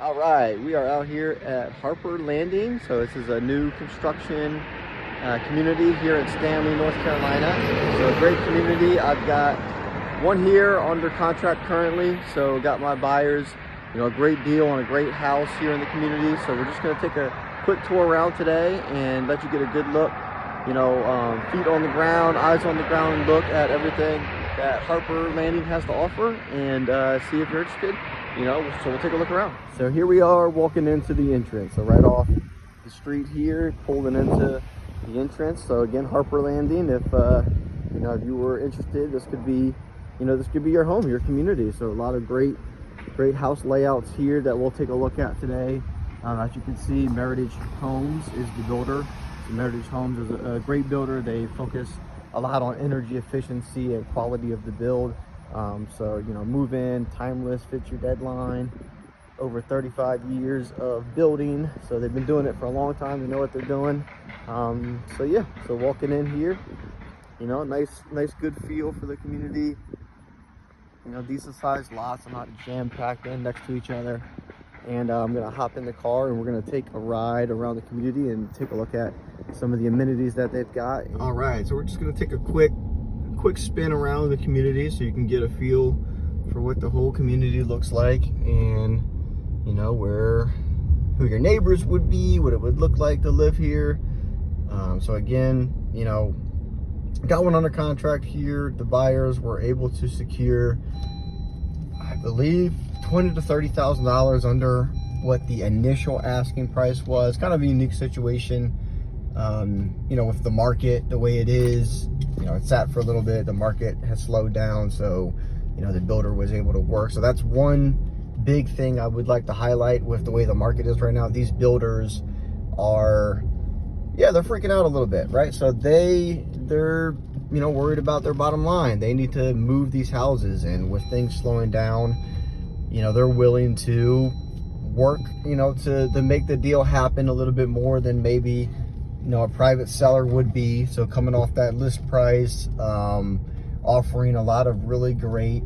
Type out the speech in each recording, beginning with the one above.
All right, we are out here at Harper Landing. So this is a new construction community here in Stanley, North Carolina. So a great community. I've got one here under contract currently. So got my buyers, a great deal on a great house here in the community. So we're just going to take a quick tour around today and let you get a good look, feet on the ground, eyes on the ground, look at everything that Harper Landing has to offer and see if you're interested. So we'll take a look around. So here we are walking into the entrance. So right off the street here, pulling into the entrance. So again, Harper Landing. If if you were interested, this could be, your home, your community. So a lot of great house layouts here that we'll take a look at today. As you can see, Meritage Homes is the builder. So Meritage Homes is a great builder. They focus a lot on energy efficiency and quality of the build. Move in, timeless, fits your deadline, over 35 years of building. So they've been doing it for a long time. They know what they're doing. So walking in here, nice good feel for the community. Decent sized lots. I'm not jam packed in next to each other. And I'm gonna hop in the car and we're gonna take a ride around the community and take a look at some of the amenities that they've got. All right, so we're just gonna take a quick spin around the community so you can get a feel for what the whole community looks like, and who your neighbors would be, what it would look like to live here. So again, got one under contract here. The buyers were able to secure, I believe, $20,000 to $30,000 under what the initial asking price was. Kind of a unique situation, with the market the way it is. It sat for a little bit. The market has slowed down, so the builder was able to work. So that's one big thing I would like to highlight with the way the market is right now. These builders are, they're freaking out a little bit, right? So they're worried about their bottom line. They need to move these houses, and with things slowing down, they're willing to work, to make the deal happen a little bit more than maybe a private seller would be. So coming off that list price, offering a lot of really great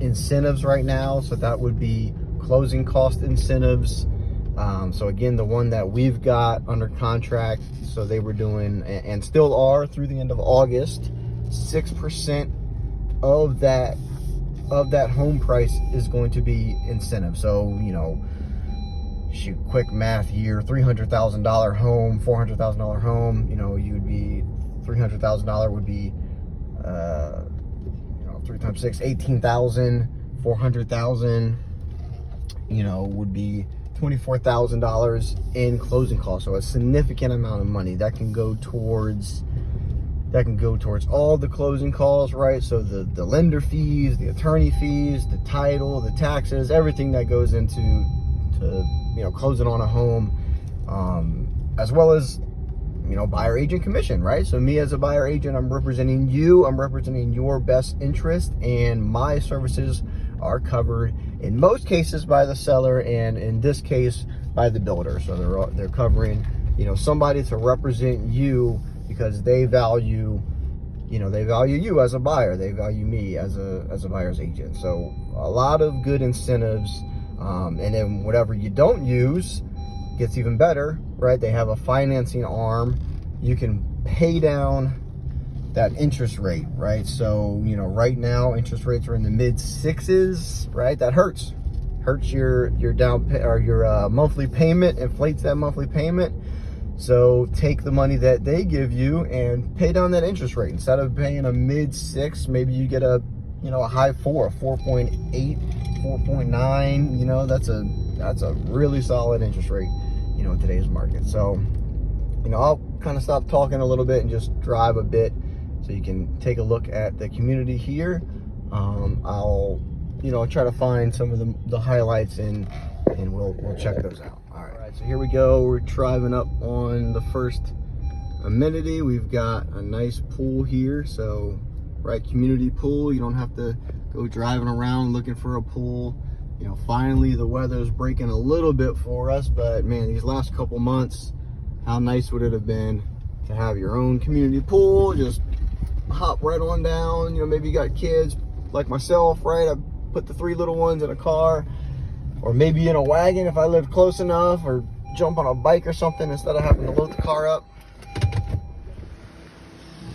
incentives right now. So that would be closing cost incentives. So again, the one that we've got under contract, so they were doing, and still are through the end of August, 6% of that home price is going to be incentive. So, shoot, quick math here, $300,000 home, $400,000 home, you would be, $300,000 would be, 3 times 6, 18,000, 400,000, would be $24,000 in closing costs. So a significant amount of money that can go towards all the closing costs, right? So the lender fees, the attorney fees, the title, the taxes, everything that goes into closing on a home, as well as buyer agent commission, right? So me as a buyer agent, I'm representing you, I'm representing your best interest, and my services are covered in most cases by the seller, and in this case by the builder. So they're covering somebody to represent you, because they value you as a buyer, they value me as a buyer's agent. So a lot of good incentives, and then whatever you don't use gets even better, right? They have a financing arm. You can pay down that interest rate, right? So right now interest rates are in the mid 6s, right? That hurts your down or your monthly payment, inflates that monthly payment. So take the money that they give you and pay down that interest rate. Instead of paying a mid 6, maybe you get a high 4, a 4.8, 4.9. That's a really solid interest rate, in today's market. So I'll kind of stop talking a little bit and just drive a bit so you can take a look at the community here. I'll try to find some of the highlights, and we'll check those out. All right, so here we go. We're driving up on the first amenity. We've got a nice pool here. So right, community pool. You don't have to go driving around looking for a pool. Finally the weather's breaking a little bit for us, but man, these last couple months, how nice would it have been to have your own community pool? Just hop right on down. Maybe you got kids like myself, right? I put the 3 little ones in a car, or maybe in a wagon if I lived close enough, or jump on a bike or something instead of having to load the car up.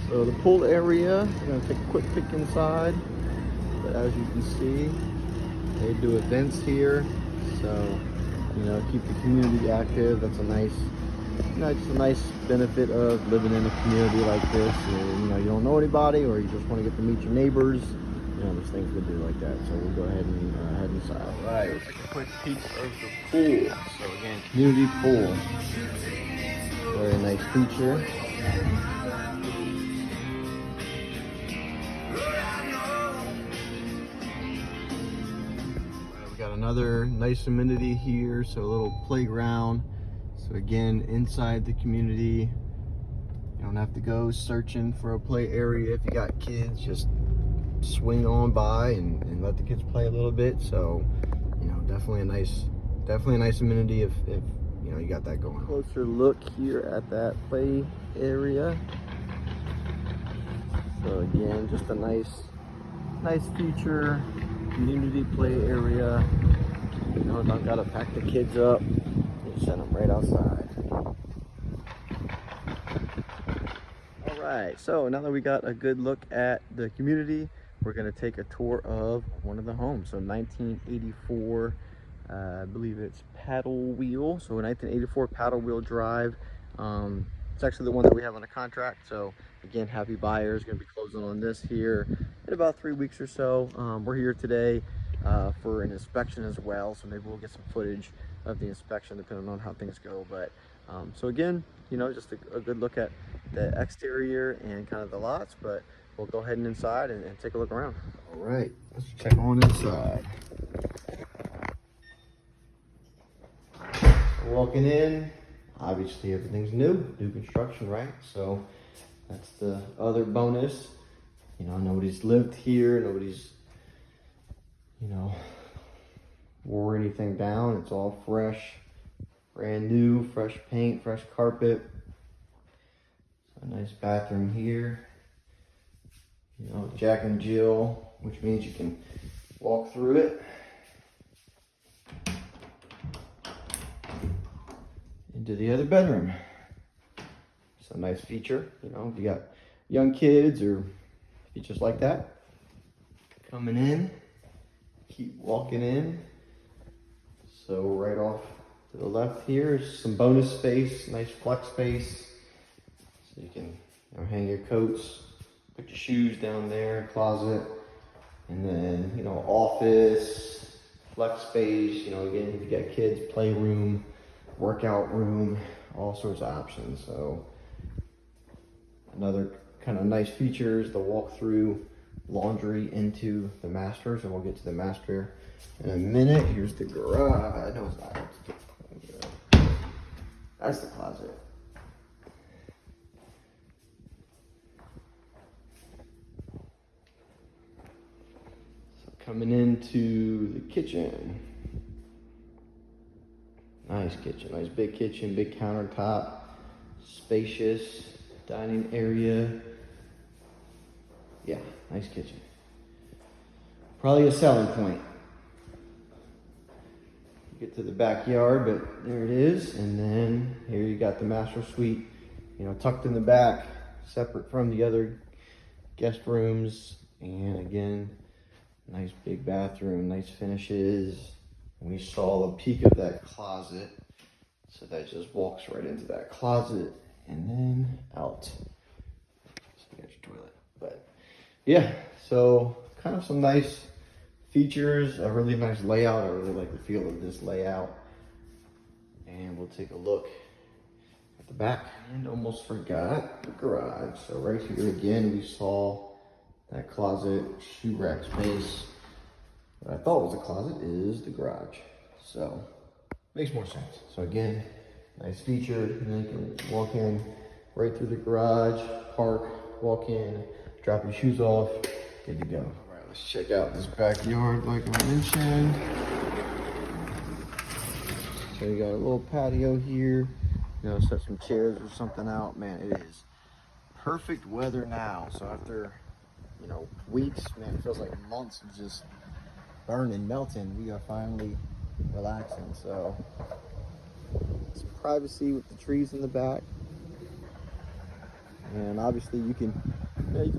So the pool area, I'm gonna take a quick peek inside, but as you can see, they do events here, so keep the community active. That's a nice benefit of living in a community like this. You don't know anybody, or you just want to get to meet your neighbors. There's things we do like that. So we'll go ahead and head inside. All right, let's take a quick peek of the pool. So again, community pool. Very nice feature. We got another nice amenity here, so a little playground. So again, inside the community, you don't have to go searching for a play area. If you got kids, just swing on by and let the kids play a little bit. So definitely a nice amenity if you got that going. Closer look here at that play area. So again, just a nice feature, community play area. Don't gotta pack the kids up, you send them right outside. All right, so now that we got a good look at the community, we're gonna take a tour of one of the homes. So 1984, I believe it's paddle wheel. So a 1984 paddle wheel drive. It's actually the one that we have on a contract. So again, happy buyers, gonna be closing on this here in about 3 weeks or so. We're here today for an inspection as well. So maybe we'll get some footage of the inspection depending on how things go. But so again, just a good look at the exterior and kind of the lots, but we'll go ahead and inside and take a look around. All right, let's check on inside. Walking in, obviously everything's new construction, right? So that's the other bonus. Nobody's lived here, nobody's wore anything down. It's all fresh, brand new, fresh paint, fresh carpet. A nice bathroom here. Jack and Jill, which means you can walk through it. Into the other bedroom. It's a nice feature, if you got young kids or if you just like that. Coming in, keep walking in. So right off to the left here is some bonus space, nice flex space. So you can hang your coats, put your shoes down there, closet, and then, office, flex space, again, if you got kids, playroom, workout room, all sorts of options. So another kind of nice feature is the walk-through laundry into the master. So we'll get to the master in a minute. Here's the garage. No, it's not. That's the closet. So coming into the kitchen. Nice kitchen, nice big kitchen, big countertop, spacious dining area. Yeah, nice kitchen. Probably a selling point. You get to the backyard, but there it is. And then here you got the master suite, tucked in the back, separate from the other guest rooms. And again, nice big bathroom, nice finishes. We saw the peak of that closet, so that just walks right into that closet and then out. So you got your toilet. But yeah, so kind of some nice features, a really nice layout. I really like the feel of this layout. And we'll take a look at the back. And almost forgot the garage. So right here again, we saw that closet, shoe rack space. What I thought was a closet is the garage. So makes more sense. So again, nice feature. And then you can walk in right through the garage, park, walk in, drop your shoes off, good to go. All right, let's check out this backyard like I mentioned. So you got a little patio here. Set some chairs or something out. Man, it is perfect weather now. So after, weeks, man, it feels like months of just burning, melting, we are finally relaxing. So it's privacy with the trees in the back. And obviously you can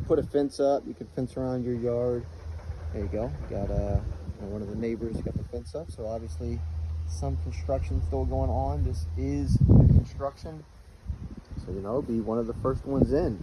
put a fence up, you can fence around your yard. There you go. You got one of the neighbors got the fence up, so obviously some construction still going on. This is new construction, so be one of the first ones in.